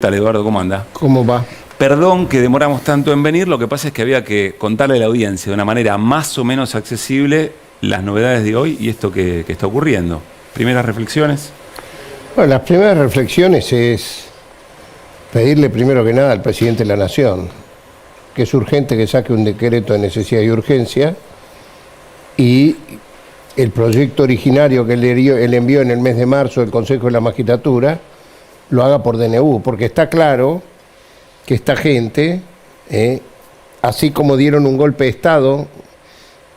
¿Qué tal, Eduardo? ¿Cómo anda? ¿Cómo va? Perdón que demoramos tanto en venir, lo que pasa es que había que contarle a la audiencia de una manera más o menos accesible las novedades de hoy y esto que está ocurriendo. Primeras reflexiones. Bueno, las primeras reflexiones es pedirle primero que nada al presidente de la Nación que es urgente que saque un decreto de necesidad y urgencia y el proyecto originario que él envió en el mes de marzo del Consejo de la Magistratura lo haga por DNU, porque está claro que esta gente, así como dieron un golpe de Estado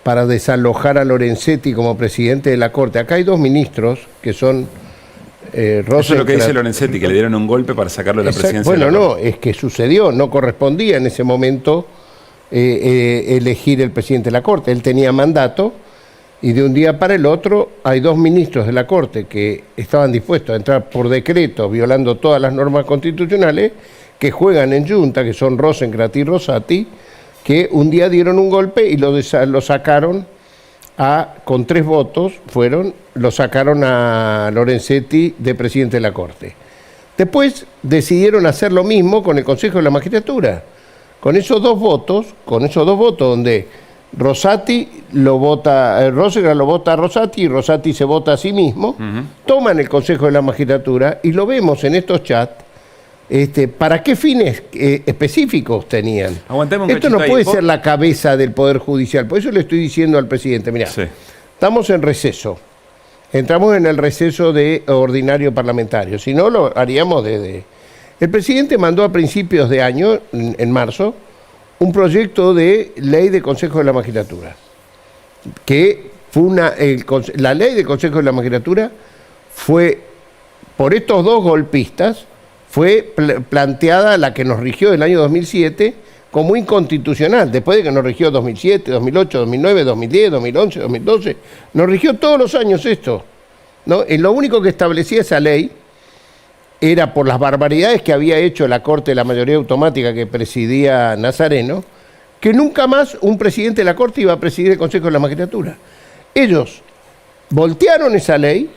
para desalojar a Lorenzetti como presidente de la Corte, acá hay dos ministros que son Eso es lo que dice Lorenzetti, que le dieron un golpe para sacarlo de la presidencia. Bueno, de la no, es que sucedió, no correspondía en ese momento elegir el presidente de la Corte, él tenía mandato. Y de un día para el otro hay dos ministros de la Corte que estaban dispuestos a entrar por decreto, violando todas las normas constitucionales, que juegan en Junta, que son Rosenkrantz y Rosati, que un día dieron un golpe y lo sacaron con 3 votos, lo sacaron a Lorenzetti de presidente de la Corte. Después decidieron hacer lo mismo con el Consejo de la Magistratura. Con esos dos votos donde Rosati lo vota, Rosenkrantz lo vota a Rosati y Rosati se vota a sí mismo, toman el Consejo de la Magistratura y lo vemos en estos chats, ¿para qué fines específicos tenían? Esto no puede ser la cabeza del Poder Judicial, por eso le estoy diciendo al presidente, mirá, estamos en receso, entramos en el receso de ordinario parlamentario, si no lo haríamos desde... El presidente mandó a principios de año, en marzo, un proyecto de ley de Consejo de la Magistratura, que fue la ley de Consejo de la Magistratura fue, por estos dos golpistas, fue planteada la que nos rigió el año 2007 como inconstitucional, después de que nos rigió 2007, 2008, 2009, 2010, 2011, 2012, nos rigió todos los años esto, ¿no? Y lo único que establecía esa ley era por las barbaridades que había hecho la Corte de la mayoría automática que presidía Nazareno, que nunca más un presidente de la Corte iba a presidir el Consejo de la Magistratura. Ellos voltearon esa ley,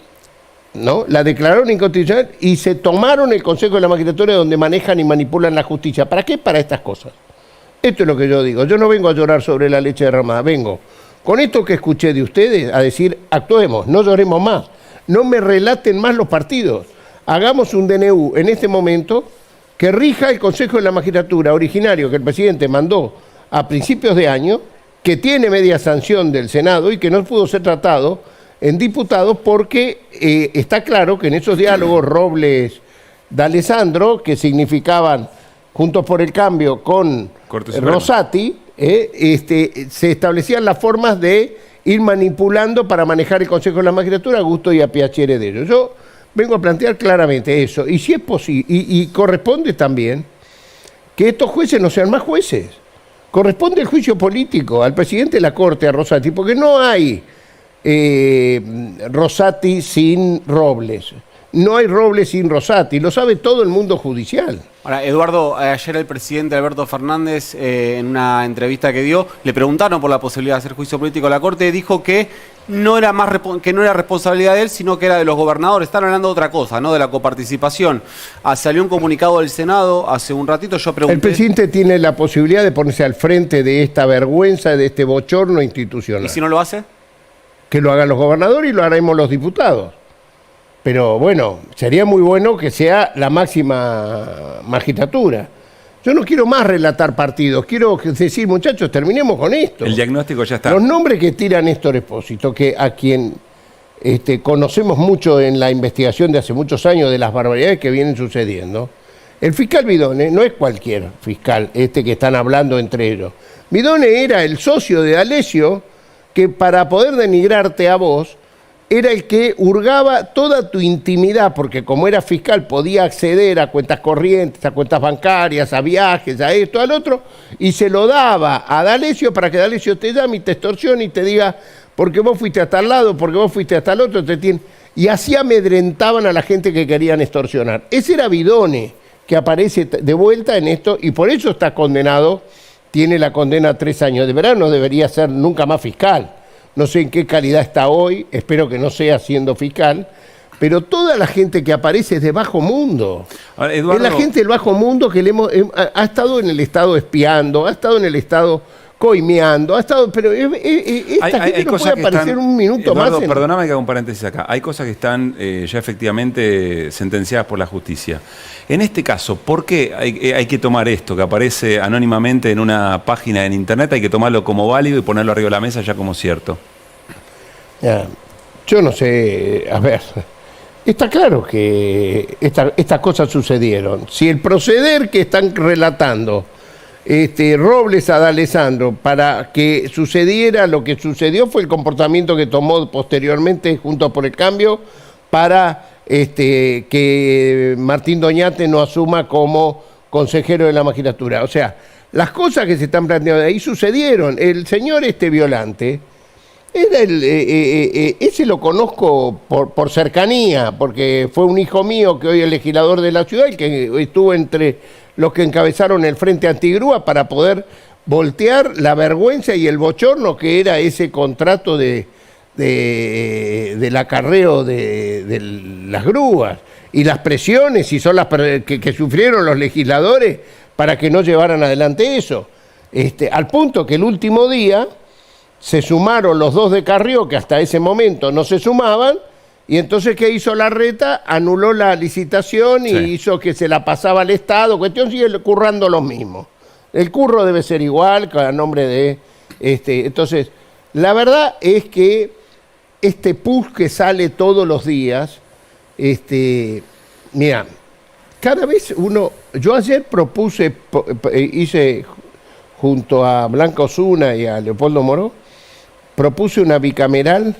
¿no? La declararon inconstitucional y se tomaron el Consejo de la Magistratura donde manejan y manipulan la justicia. ¿Para qué? Para estas cosas. Esto es lo que yo digo. Yo no vengo a llorar sobre la leche derramada, vengo con esto que escuché de ustedes a decir, actuemos, no lloremos más, no me relaten más los partidos. Hagamos un DNU en este momento que rija el Consejo de la Magistratura originario que el presidente mandó a principios de año, que tiene media sanción del Senado y que no pudo ser tratado en diputados porque está claro que en esos diálogos Robles D'Alessandro, que significaban Juntos por el Cambio con Rosati, se establecían las formas de ir manipulando para manejar el Consejo de la Magistratura a gusto y a piacere de ellos. Yo vengo a plantear claramente eso, y si es posible, y corresponde también que estos jueces no sean más jueces. Corresponde el juicio político al presidente de la Corte, a Rosati, porque no hay Rosati sin Robles. No hay Robles sin Rosati, lo sabe todo el mundo judicial. Ahora, Eduardo, ayer el presidente Alberto Fernández, en una entrevista que dio, le preguntaron por la posibilidad de hacer juicio político a la Corte, dijo que no era responsabilidad de él, sino que era de los gobernadores. Están hablando de otra cosa, ¿no? De la coparticipación. Salió un comunicado del Senado hace un ratito, yo pregunté... El presidente tiene la posibilidad de ponerse al frente de esta vergüenza, de este bochorno institucional. ¿Y si no lo hace? Que lo hagan los gobernadores y lo haremos los diputados. Pero bueno, sería muy bueno que sea la máxima magistratura. Yo no quiero más relatar partidos, quiero decir, muchachos, terminemos con esto. El diagnóstico ya está. Los nombres que tira Néstor Espósito, que a quien conocemos mucho en la investigación de hace muchos años de las barbaridades que vienen sucediendo. El fiscal Vidone no es cualquier fiscal, que están hablando entre ellos. Vidone era el socio de D'Alessio, que para poder denigrarte a vos, era el que hurgaba toda tu intimidad, porque como era fiscal podía acceder a cuentas corrientes, a cuentas bancarias, a viajes, a esto, al otro, y se lo daba a D'Alessio para que D'Alessio te llame y te extorsione y te diga, porque vos fuiste a tal lado, porque vos fuiste a tal otro, y así amedrentaban a la gente que querían extorsionar. Ese era Vidone, que aparece de vuelta en esto, y por eso está condenado, tiene la condena a 3 años. De verdad no debería ser nunca más fiscal. No sé en qué calidad está hoy, espero que no sea siendo fiscal, pero toda la gente que aparece es de bajo mundo. Ahora, Eduardo, Es la gente del bajo mundo que ha estado en el Estado espiando, ha estado en el Estado coimeando, ha estado, pero esta gente no puede aparecer un minuto Eduardo, más. Perdóname que haga un paréntesis acá. Hay cosas que están ya efectivamente sentenciadas por la justicia. En este caso, ¿por qué hay que tomar esto que aparece anónimamente en una página en internet? Hay que tomarlo como válido y ponerlo arriba de la mesa ya como cierto. Ya, yo no sé, a ver, está claro que estas cosas sucedieron. Si el proceder que están relatando Robles a D'Alessandro para que sucediera lo que sucedió fue el comportamiento que tomó posteriormente Juntos por el Cambio para que Martín Doñate no asuma como consejero de la magistratura. O sea, las cosas que se están planteando ahí sucedieron. El señor Violante, era ese lo conozco por cercanía, porque fue un hijo mío que hoy es legislador de la ciudad y que estuvo entre los que encabezaron el Frente Antigrúa para poder voltear la vergüenza y el bochorno que era ese contrato del acarreo de las grúas y las presiones y son las que sufrieron los legisladores para que no llevaran adelante eso. Al punto que el último día se sumaron los dos de Carrió, que hasta ese momento no se sumaban, y entonces, ¿qué hizo Larreta? Anuló la licitación y hizo que se la pasaba al Estado. Cuestión sigue currando lo mismo. El curro debe ser igual, a nombre de... Entonces, la verdad es que este push que sale todos los días, mira, cada vez uno... Yo ayer hice junto a Blanca Osuna y a Leopoldo Moró, propuse una bicameral,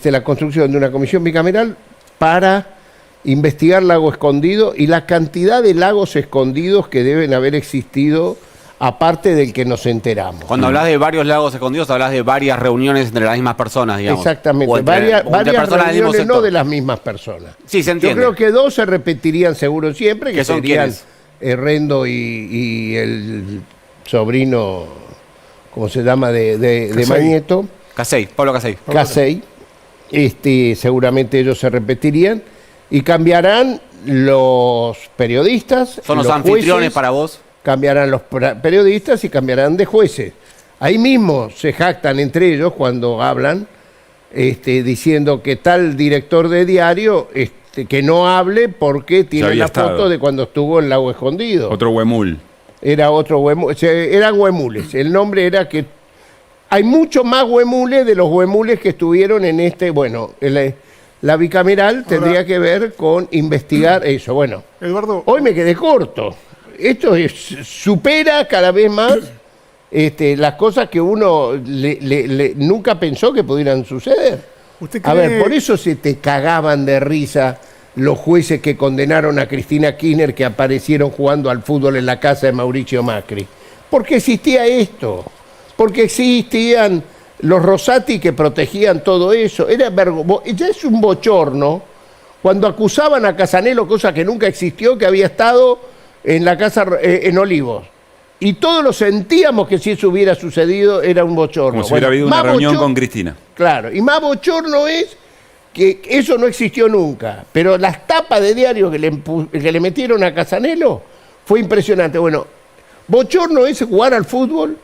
la construcción de una comisión bicameral para investigar Lago Escondido y la cantidad de lagos escondidos que deben haber existido aparte del que nos enteramos. Cuando hablas de varios lagos escondidos, hablas de varias reuniones entre las mismas personas, digamos. Exactamente, varias reuniones no de las mismas personas. Sí, se entiende. Yo creo que dos se repetirían seguro siempre, que son serían ¿quiénes? Rendo y el sobrino, ¿cómo se llama?, de Mañeto. Pablo Casey. Casey. Seguramente ellos se repetirían y cambiarán los periodistas. Son los anfitriones jueces, para vos. Cambiarán los periodistas y cambiarán de jueces. Ahí mismo se jactan entre ellos cuando hablan, diciendo que tal director de diario que no hable porque tiene la foto de cuando estuvo en Lago Escondido. Otro huemul. Era otro huemul. Eran huemules. El nombre era que... Hay mucho más huemules de los huemules que estuvieron en la bicameral. Ahora, tendría que ver con investigar eso. Bueno, Eduardo, hoy me quedé corto. Esto supera cada vez más las cosas que uno nunca pensó que pudieran suceder. ¿usted cree... A ver, por eso se te cagaban de risa los jueces que condenaron a Cristina Kirchner que aparecieron jugando al fútbol en la casa de Mauricio Macri. Porque existía esto. Porque existían los Rosati que protegían todo eso. Ya es un bochorno cuando acusaban a Casanelo, cosa que nunca existió, que había estado en la casa en Olivos. Y todos lo sentíamos que si eso hubiera sucedido era un bochorno. Como si hubiera habido una reunión con Cristina. Claro, y más bochorno es que eso no existió nunca. Pero las tapas de diario que le metieron a Casanelo fue impresionante. Bueno, bochorno es jugar al fútbol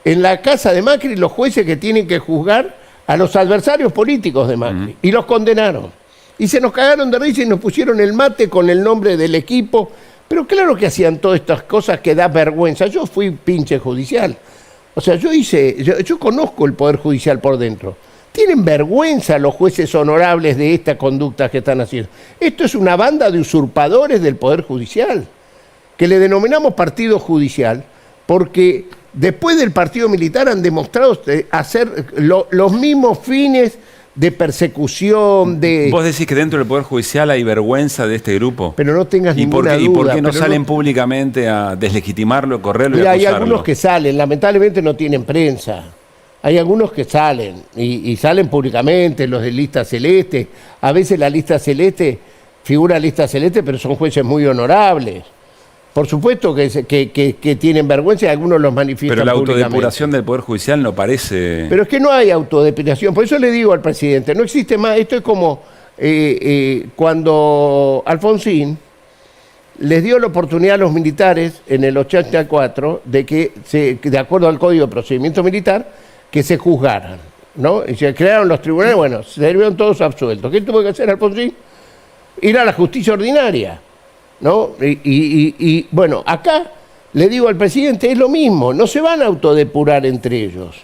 en la casa de Macri, los jueces que tienen que juzgar a los adversarios políticos de Macri. Y los condenaron. Y se nos cagaron de risa y nos pusieron el mate con el nombre del equipo. Pero claro que hacían todas estas cosas que da vergüenza. Yo fui pinche judicial. O sea, yo conozco el Poder Judicial por dentro. Tienen vergüenza los jueces honorables de esta conducta que están haciendo. Esto es una banda de usurpadores del Poder Judicial, que le denominamos partido judicial, porque después del partido militar han demostrado hacer los mismos fines de persecución, Vos decís que dentro del Poder Judicial hay vergüenza de este grupo. Pero no tengas ninguna duda. ¿Y por qué no salen públicamente a deslegitimarlo, correrlo y acusarlo? acusarlo? Hay algunos que salen, lamentablemente no tienen prensa. Hay algunos que salen, y salen públicamente, los de lista celeste. A veces la lista celeste figura lista celeste, pero son jueces muy honorables. Por supuesto que tienen vergüenza y algunos los manifiestan Pero la públicamente. autodepuración del Poder Judicial no parece... Pero es que no hay autodepuración. Por eso le digo al presidente, no existe más. Esto es como cuando Alfonsín les dio la oportunidad a los militares en el 84 de que, de acuerdo al Código de Procedimiento Militar, que se juzgaran, ¿no? Y se crearon los tribunales, bueno, se salieron todos absueltos. ¿Qué tuvo que hacer Alfonsín? Ir a la justicia ordinaria, ¿no? Y bueno, acá le digo al presidente, es lo mismo, no se van a autodepurar entre ellos.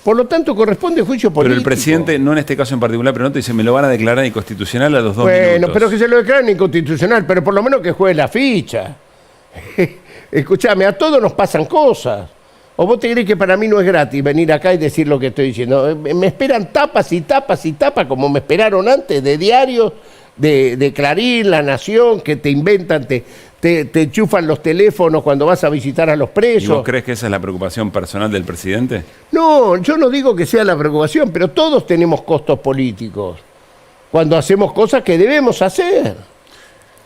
Por lo tanto, corresponde juicio político. Pero el presidente, no en este caso en particular, pero no te dice, me lo van a declarar inconstitucional a los 2 minutos. Bueno, pero que se lo declaren inconstitucional, pero por lo menos que juegue la ficha. Escuchame, a todos nos pasan cosas. ¿O vos te crees que para mí no es gratis venir acá y decir lo que estoy diciendo? Me esperan tapas y tapas y tapas, como me esperaron antes, de diarios, de Clarín, La Nación, que te inventan, te enchufan los teléfonos cuando vas a visitar a los presos. ¿Y vos crees que esa es la preocupación personal del presidente? No, yo no digo que sea la preocupación, pero todos tenemos costos políticos cuando hacemos cosas que debemos hacer.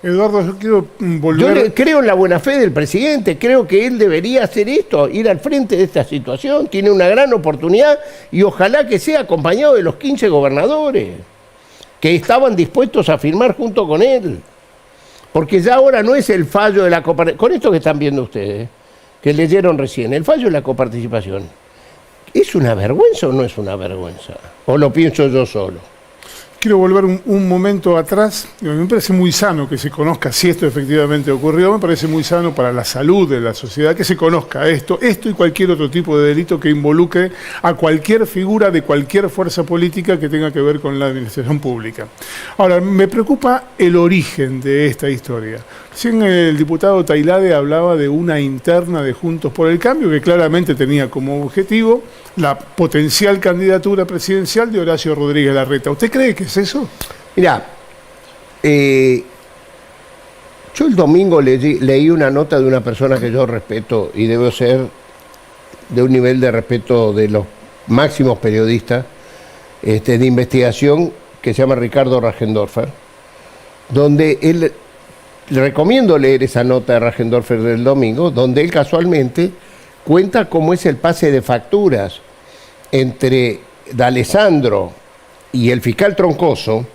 Eduardo, yo quiero volver... Yo creo en la buena fe del presidente, creo que él debería hacer esto, ir al frente de esta situación, tiene una gran oportunidad y ojalá que sea acompañado de los 15 gobernadores que estaban dispuestos a firmar junto con él. Porque ya ahora no es el fallo de la coparticipación, con esto que están viendo ustedes, que leyeron recién, el fallo de la coparticipación, ¿es una vergüenza o no es una vergüenza? ¿O lo pienso yo solo? Quiero volver un momento atrás. Me parece muy sano que se conozca si esto efectivamente ocurrió. Me parece muy sano para la salud de la sociedad que se conozca esto y cualquier otro tipo de delito que involucre a cualquier figura de cualquier fuerza política que tenga que ver con la administración pública. Ahora, me preocupa el origen de esta historia. Recién el diputado Tailade hablaba de una interna de Juntos por el Cambio que claramente tenía como objetivo la potencial candidatura presidencial de Horacio Rodríguez Larreta. ¿Usted cree que es eso? Mirá, yo el domingo leí una nota de una persona que yo respeto y debo ser de un nivel de respeto de los máximos periodistas de investigación que se llama Ricardo Rajendorfer, donde él, le recomiendo leer esa nota de Rajendorfer del domingo, donde él casualmente cuenta cómo es el pase de facturas entre D'Alessandro y el fiscal Troncoso,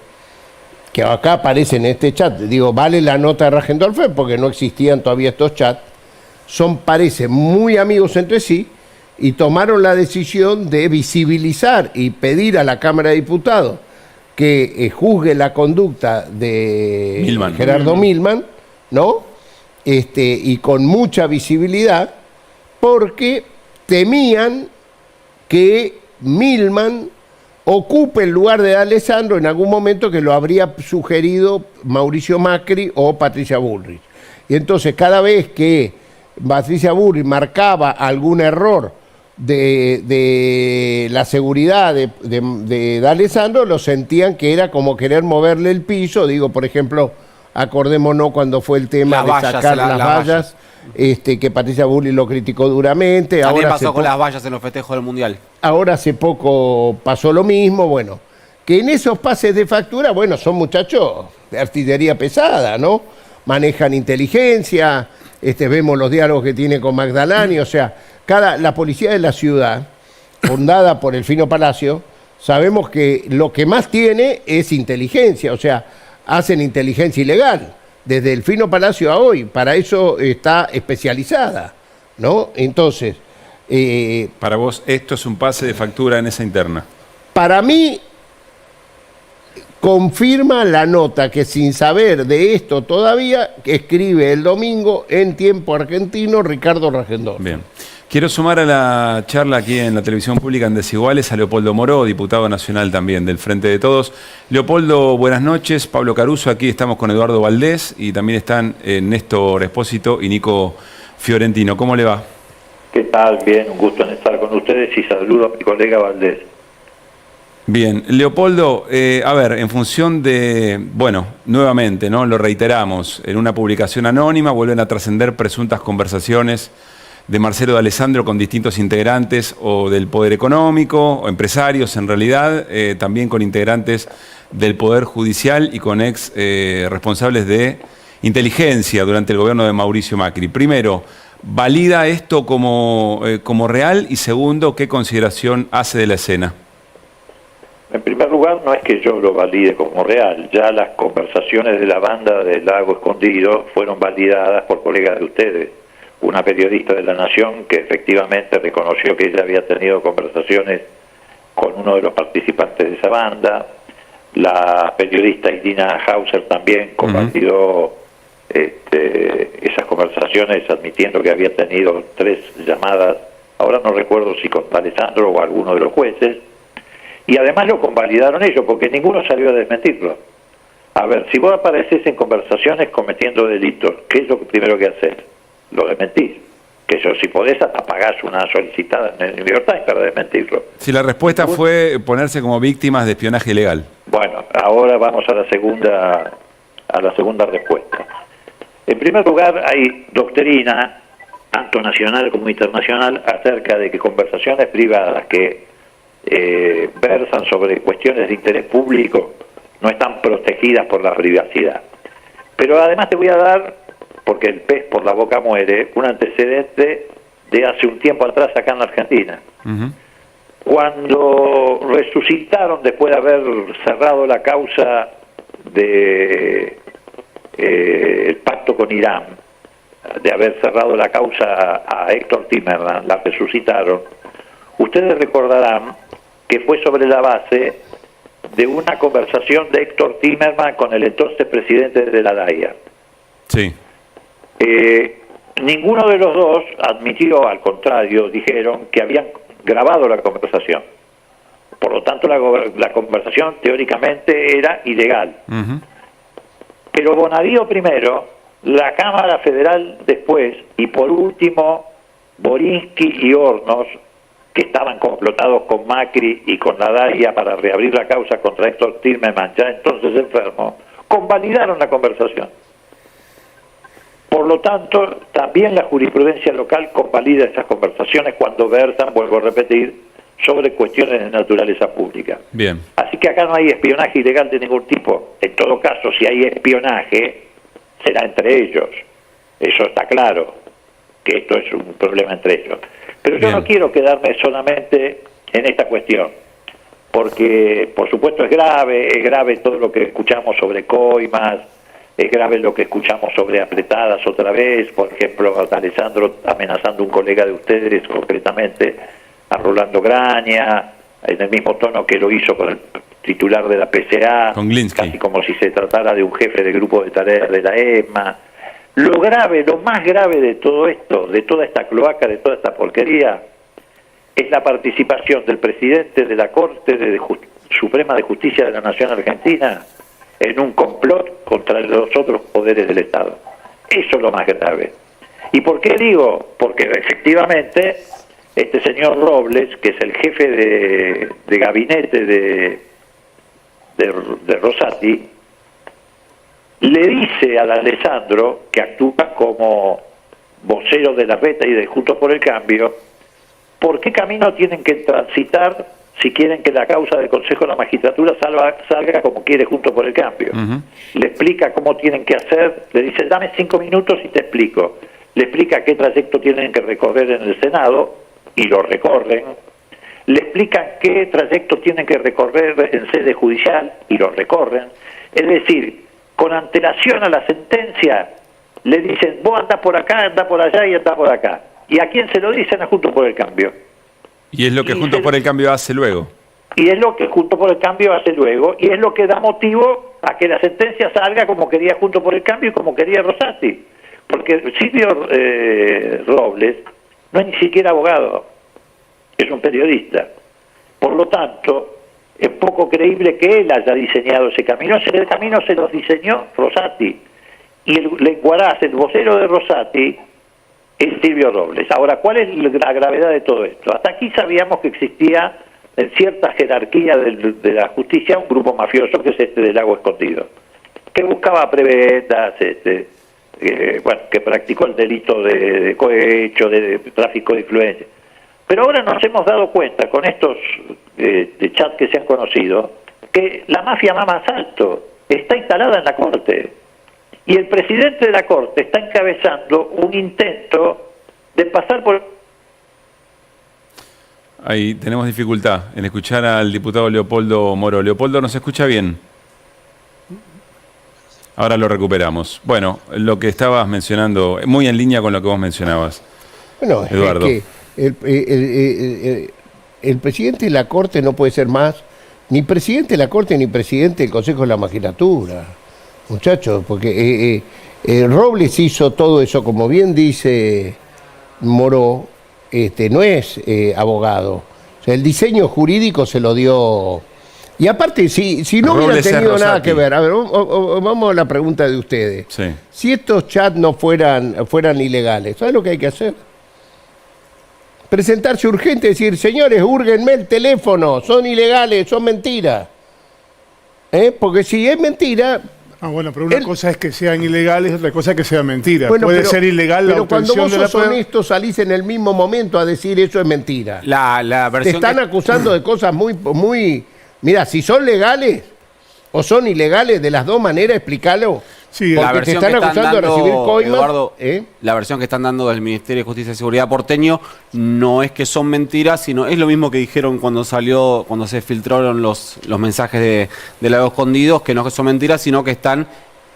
que acá aparece en este chat, digo, vale la nota de Rajendorfer porque no existían todavía estos chats, parecen muy amigos entre sí y tomaron la decisión de visibilizar y pedir a la Cámara de Diputados que juzgue la conducta de Gerardo Milman, ¿no? Y con mucha visibilidad, porque temían que Milman ocupe el lugar de Alessandro en algún momento que lo habría sugerido Mauricio Macri o Patricia Bullrich. Y entonces cada vez que Patricia Bullrich marcaba algún error de la seguridad de Alessandro, lo sentían que era como querer moverle el piso. Digo, por ejemplo, acordémonos cuando fue el tema de sacar las vallas. Que Patricia Bullrich lo criticó duramente. También pasó con las vallas en los festejos del Mundial. Ahora hace poco pasó lo mismo, bueno, que en esos pases de factura, bueno, son muchachos de artillería pesada, ¿no? Manejan inteligencia, vemos los diálogos que tiene con Magdalani, o sea, la policía de la ciudad, fundada por el Fino Palacio, sabemos que lo que más tiene es inteligencia, o sea, hacen inteligencia ilegal. Desde el Fino Palacio a hoy, para eso está especializada, ¿no? Entonces... para vos, ¿esto es un pase de factura en esa interna? Para mí, confirma la nota que sin saber de esto todavía, escribe el domingo en Tiempo Argentino Ricardo Rajendorfer. Bien. Quiero sumar a la charla aquí en la televisión pública en Desiguales a Leopoldo Moró, diputado nacional también del Frente de Todos. Leopoldo, buenas noches. Pablo Caruso, aquí estamos con Eduardo Valdés y también están Néstor Espósito y Nico Fiorentino. ¿Cómo le va? ¿Qué tal? Bien, un gusto en estar con ustedes y saludo a mi colega Valdés. Bien, Leopoldo, a ver, en función de, bueno, nuevamente, ¿no? Lo reiteramos, en una publicación anónima vuelven a trascender presuntas conversaciones de Marcelo D'Alessandro con distintos integrantes o del poder económico, o empresarios en realidad, también con integrantes del Poder Judicial y con ex responsables de inteligencia durante el gobierno de Mauricio Macri. Primero, ¿valida esto como real? Y segundo, ¿qué consideración hace de la escena? En primer lugar, no es que yo lo valide como real, ya las conversaciones de la banda del Lago Escondido fueron validadas por colegas de ustedes. Una periodista de La Nación que efectivamente reconoció que ella había tenido conversaciones con uno de los participantes de esa banda. La periodista Irina Hauser también convalidó esas conversaciones, admitiendo que había tenido 3 llamadas, ahora no recuerdo si con Alessandro o alguno de los jueces, y además lo convalidaron ellos, porque ninguno salió a desmentirlo. A ver, si vos apareces en conversaciones cometiendo delitos, ¿qué es lo primero que haces? Lo desmentís. Que eso, si podés, hasta pagás una solicitada en el New York Times para desmentirlo. Si la respuesta fue ponerse como víctimas de espionaje ilegal. Bueno, ahora vamos a la segunda respuesta. En primer lugar, hay doctrina, tanto nacional como internacional, acerca de que conversaciones privadas que versan sobre cuestiones de interés público no están protegidas por la privacidad. Pero además te voy a dar, porque el pez por la boca muere, un antecedente de hace un tiempo atrás acá en la Argentina. Cuando resucitaron después de haber cerrado la causa de el pacto con Irán, de haber cerrado la causa a Héctor Timerman, la resucitaron. Ustedes recordarán que fue sobre la base de una conversación de Héctor Timerman con el entonces presidente de la DAIA. Sí. Ninguno de los dos admitió, al contrario, dijeron que habían grabado la conversación. Por lo tanto, la conversación teóricamente era ilegal. Pero Bonadío primero, la Cámara Federal después, y por último, Borinsky y Hornos, que estaban complotados con Macri y con la DAIA para reabrir la causa contra Héctor Timerman, ya entonces enfermo, convalidaron la conversación. Por lo tanto, también la jurisprudencia local convalida esas conversaciones cuando versan, vuelvo a repetir, sobre cuestiones de naturaleza pública. Bien. Así que acá no hay espionaje ilegal de ningún tipo. En todo caso, si hay espionaje, será entre ellos. Eso está claro, que esto es un problema entre ellos. Pero yo no quiero quedarme solamente en esta cuestión, porque por supuesto es grave todo lo que escuchamos sobre coimas, es grave lo que escuchamos sobre apretadas otra vez, por ejemplo, Alessandro amenazando a un colega de ustedes, concretamente a Rolando Graña, en el mismo tono que lo hizo con el titular de la PCA, con Glinsky, casi como si se tratara de un jefe de grupo de tareas de la ESMA. Lo grave, lo más grave de todo esto, de toda esta cloaca, de toda esta porquería, es la participación del presidente de la Corte Suprema de Justicia de la Nación Argentina en un complot contra los otros poderes del Estado. Eso es lo más grave. ¿Y por qué digo? Porque efectivamente este señor Robles, que es el jefe de gabinete de Rosati, le dice al Alessandro, que actúa como vocero de la Reta y de Juntos por el Cambio, por qué camino tienen que transitar si quieren que la causa del Consejo de la Magistratura salga como quiere Juntos por el Cambio. Le explica cómo tienen que hacer, le dice, dame 5 minutos y te explico. Le explica qué trayecto tienen que recorrer en el Senado, y lo recorren. Le explican qué trayecto tienen que recorrer en sede judicial, y lo recorren. Es decir, con antelación a la sentencia, le dicen, vos andás por acá, andás por allá y andás por acá. ¿Y a quién se lo dicen? A Juntos por el Cambio. Y es lo que Juntos por el Cambio hace luego. Y es lo que Juntos por el Cambio hace luego, y es lo que da motivo a que la sentencia salga como quería Juntos por el Cambio y como quería Rosati. Porque Silvio Robles no es ni siquiera abogado, es un periodista. Por lo tanto, es poco creíble que él haya diseñado ese camino. Ese camino se los diseñó Rosati. Y el lenguaraz, el vocero de Rosati, es Silvio Robles. Ahora, ¿cuál es la gravedad de todo esto? Hasta aquí sabíamos que existía en cierta jerarquía de la justicia un grupo mafioso, que es este del Lago Escondido, que buscaba prebendas, que practicó el delito de cohecho, de tráfico de influencia. Pero ahora nos hemos dado cuenta, con estos de chat que se han conocido, que la mafia más alto está instalada en la Corte. Y el presidente de la Corte está encabezando un intento de pasar por... Ahí tenemos dificultad en escuchar al diputado Leopoldo Moro. Leopoldo, ¿nos escucha bien? Ahora lo recuperamos. Bueno, lo que estabas mencionando, muy en línea con lo que vos mencionabas. Bueno, Eduardo. es que el presidente de la Corte no puede ser más ni presidente de la Corte ni presidente del Consejo de la Magistratura. Muchachos, porque Robles hizo todo eso, como bien dice Moró, no es abogado. O sea, el diseño jurídico se lo dio. Y aparte, si no hubiera Robles es tenido nada Rosati. que ver, a ver, vamos a la pregunta de ustedes. Sí. Si estos chats no fueran ilegales, ¿sabes lo que hay que hacer? Presentarse urgente y decir, señores, húrguenme el teléfono, son ilegales, son mentiras. Porque si es mentira. Ah, bueno, pero una cosa es que sean ilegales, otra cosa es que sea mentira. Bueno, Puede pero- ser ilegal la pero cuando obtención vos de la sos prueba. honesto, salís en el mismo momento a decir eso es mentira. La Te versión están que- acusando de cosas muy. Mira, si son legales o son ilegales, de las dos maneras, explícalo. Sí, Porque la te versión están que están acusando de dando, recibir coimas. Eduardo, ¿eh? la versión que están dando del Ministerio de Justicia y Seguridad porteño no es que son mentiras, sino es lo mismo que dijeron cuando se filtraron los mensajes de Lago Escondido, que no son mentiras, sino que están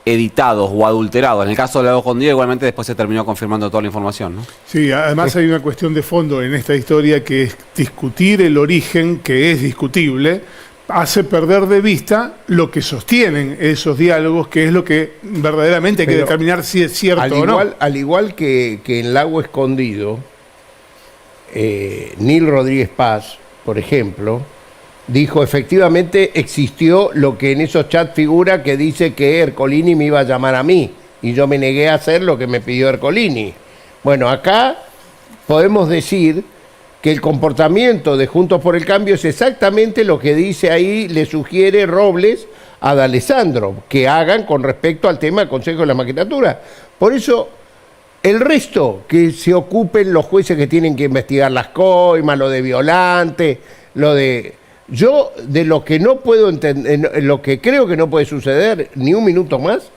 editados o adulterados. En el caso de Lago Escondido, igualmente después se terminó confirmando toda la información, ¿no? Sí, además hay una cuestión de fondo en esta historia que es discutir el origen, que es discutible, hace perder de vista lo que sostienen esos diálogos, que es lo que verdaderamente hay que Pero determinar si es cierto o no. Al igual que en Lago Escondido, Nil Rodríguez Paz, por ejemplo, dijo efectivamente existió lo que en esos chats figura, que dice que Ercolini me iba a llamar a mí y yo me negué a hacer lo que me pidió Ercolini. Bueno, acá podemos decir que el comportamiento de Juntos por el Cambio es exactamente lo que dice ahí, le sugiere Robles a D'Alessandro, que hagan con respecto al tema del Consejo de la Magistratura. Por eso, el resto, que se ocupen los jueces que tienen que investigar las coimas, lo de Violante, lo de... Yo, de lo que no puedo entender, lo que creo que no puede suceder ni un minuto más,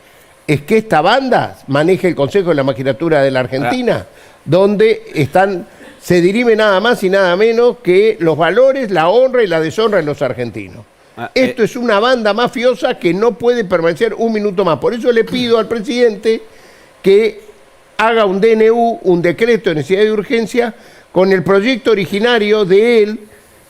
es que esta banda maneje el Consejo de la Magistratura de la Argentina, donde se dirime nada más y nada menos que los valores, la honra y la deshonra de los argentinos. Esto es una banda mafiosa que no puede permanecer un minuto más. Por eso le pido al presidente que haga un DNU, un decreto de necesidad de urgencia, con el proyecto originario de él,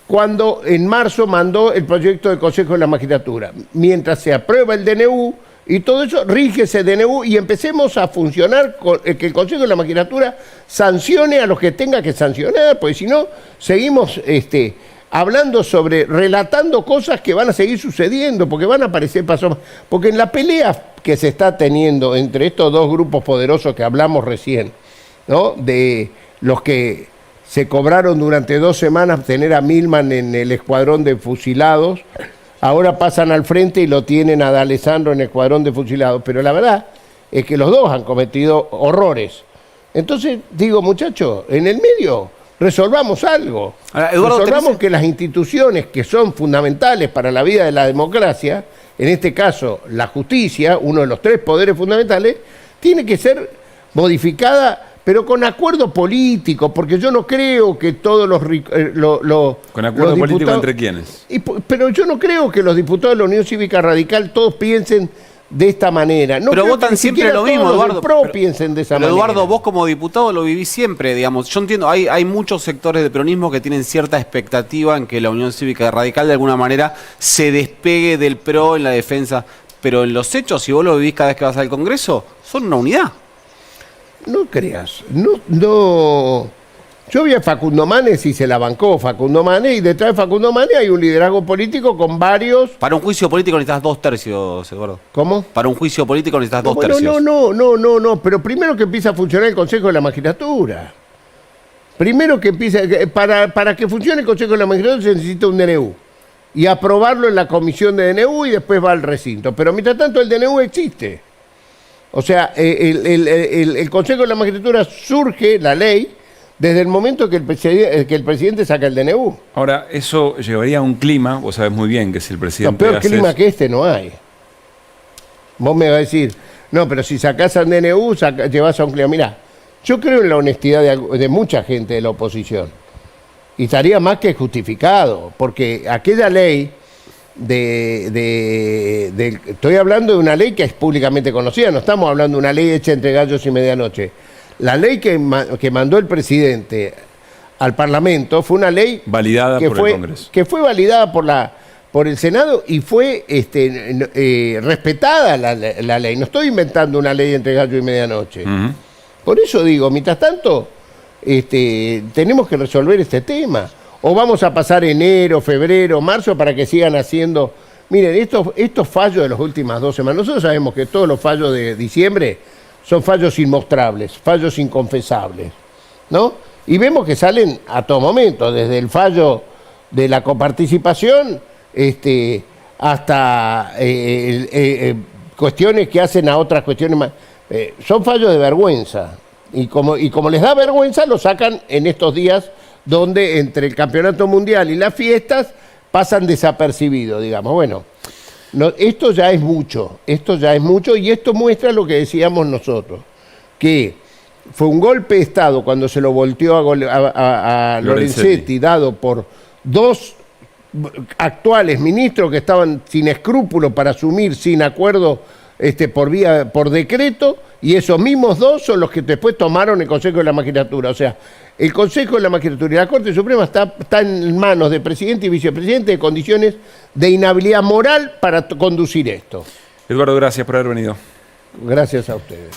cuando en marzo mandó el proyecto del Consejo de la Magistratura. Mientras se aprueba el DNU y todo eso, rige ese DNU y empecemos a funcionar con que el Consejo de la Magistratura sancione a los que tenga que sancionar, porque si no, seguimos hablando relatando cosas que van a seguir sucediendo, porque van a aparecer pasos. Porque en la pelea que se está teniendo entre estos dos grupos poderosos que hablamos recién, ¿no? De los que se cobraron durante 2 semanas tener a Milman en el escuadrón de fusilados, ahora pasan al frente y lo tienen a D'Alessandro en el escuadrón de fusilados, pero la verdad es que los dos han cometido horrores. Entonces, digo, muchachos, en el medio resolvamos algo. Ahora, Eduardo, resolvamos que las instituciones que son fundamentales para la vida de la democracia, en este caso la justicia, uno de los 3 poderes fundamentales, tiene que ser modificada, pero con acuerdo político, porque yo no creo que todos ¿Con acuerdo los político diputados- entre quiénes? pero yo no creo que los diputados de la Unión Cívica Radical todos piensen de esta manera. No Pero creo votan que ni siempre siquiera lo mismo, todos los del Eduardo. PRO piensen de esa Pero manera. Eduardo, vos como diputado lo vivís siempre, digamos. Yo entiendo, hay muchos sectores del peronismo que tienen cierta expectativa en que la Unión Cívica Radical de alguna manera se despegue del PRO en la defensa. Pero en los hechos, si vos lo vivís cada vez que vas al Congreso, son una unidad. No creas, no. Yo vi a Facundo Manes y se la bancó Facundo Manes, y detrás de Facundo Manes hay un liderazgo político con varios. Para un juicio político necesitas 2/3, Eduardo. ¿Cómo? Para un juicio político necesitas 2/3. No, pero primero que empiece a funcionar el Consejo de la Magistratura. Primero que empiece, para que funcione el Consejo de la Magistratura se necesita un DNU. Y aprobarlo en la comisión de DNU y después va al recinto. Pero mientras tanto el DNU existe. O sea, el Consejo de la Magistratura surge, la ley, desde el momento que el presidente saca el DNU. Ahora, eso llevaría a un clima, vos sabés muy bien que si el No, presidente peor hace clima eso- que este no hay. Vos me vas a decir, no, pero si sacás al DNU, llevas a un clima. Mirá, yo creo en la honestidad de mucha gente de la oposición. Y estaría más que justificado, porque aquella ley estoy hablando de una ley que es públicamente conocida, no estamos hablando de una ley hecha entre gallos y medianoche. La ley que mandó el presidente al Parlamento fue una ley validada por el Congreso. Que fue validada por el Senado y fue respetada la ley. No estoy inventando una ley entre gallo y medianoche. Por eso digo, mientras tanto, tenemos que resolver este tema. O vamos a pasar enero, febrero, marzo para que sigan haciendo... Miren, estos fallos de las últimas 2 semanas, nosotros sabemos que todos los fallos de diciembre son fallos inmostrables, fallos inconfesables, ¿no? Y vemos que salen a todo momento, desde el fallo de la coparticipación hasta cuestiones que hacen a otras cuestiones más. Son fallos de vergüenza. Y como les da vergüenza, lo sacan en estos días donde entre el campeonato mundial y las fiestas pasan desapercibidos, digamos. Bueno, esto ya es mucho y esto muestra lo que decíamos nosotros, que fue un golpe de Estado cuando se lo volteó a Lorenzetti, dado por 2 actuales ministros que estaban sin escrúpulos para asumir sin acuerdo por decreto, y esos mismos 2 son los que después tomaron el Consejo de la Magistratura. O sea, el Consejo de la Magistratura y la Corte Suprema está en manos de presidente y vicepresidente de condiciones de inhabilidad moral para conducir esto. Eduardo, gracias por haber venido. Gracias a ustedes.